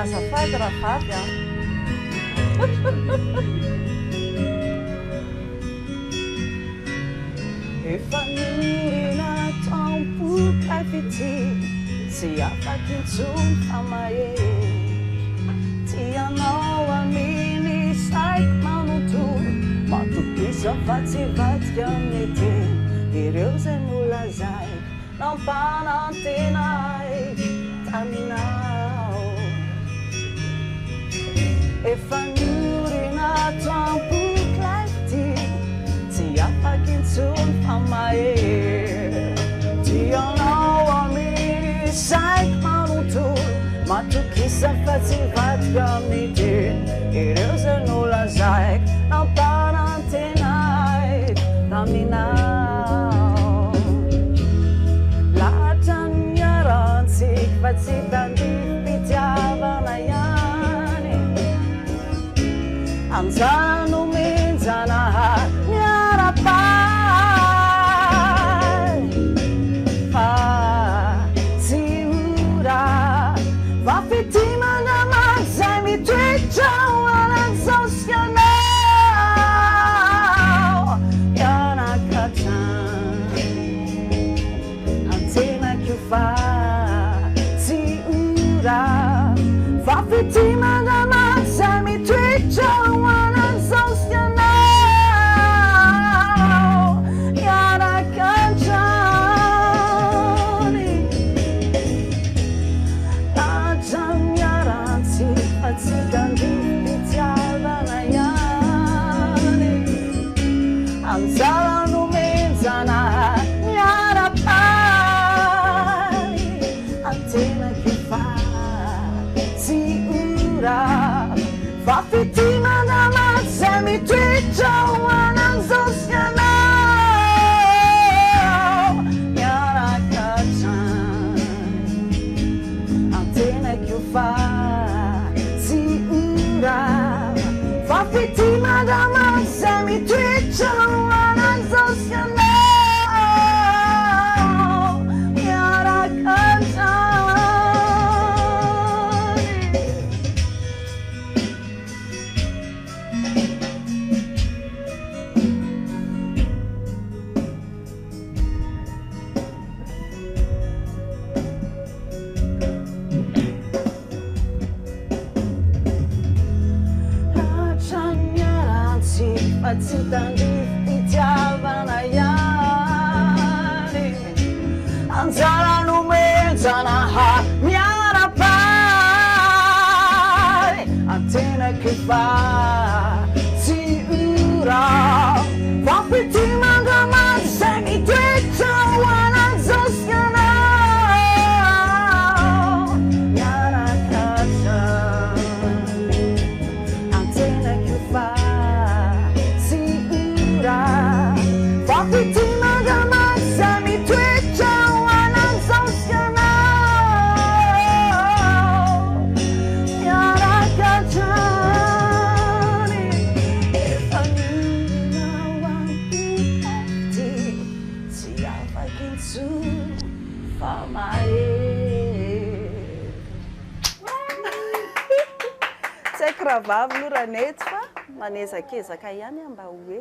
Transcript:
Azafady rahavavy a. Efa norina tampoka fity tsy afaky intsony famahery tianao aminy saiko manontolo matokisa fa tsy vadika mety ireo zay nolazaiko nampanantenay taminao efa norina tampoka fity tsy afaky intsony famahery tianao aminy saiko manontolo matokisa fa tsy vadika mety ireo zay nolazaiko nampanantenay taminao lahatra niarantsika fa tsy tandifitiavana ihany anjara no menjanahary miarapay fa tsy ora vafitimana mazay mitoetra hoanan'izao sy anao ianakatrany antenako fa tsy ora vafitimana mazay mitoetra hoanan'izao sy anao ianakatrany lahatra miarantsika fa tsy tandifitiavana ihany anjara no menjanahary miarapay antenako fa tsy ora vafitimana mazay mitoetra hoanan'izao sy anao miarakatrany antenako fa tsy ora vafitimana mazay mitoetra hoanan'izao sy anao miarakatrany fa tsy tandifitiavana ihany anjara no menjanahary miarapay antenako fa tsy ora vafitimana mazay mitoetra hoanan'izao sy anao miarakatrany antenako fa vafitimana mazay mitoetra hoanan'izao sy anao miarakatrany efa norina ampoka fity tsy afaky intsony famahery tsy haiko rahavavy loranety fa manezakezaka ihany mba hoe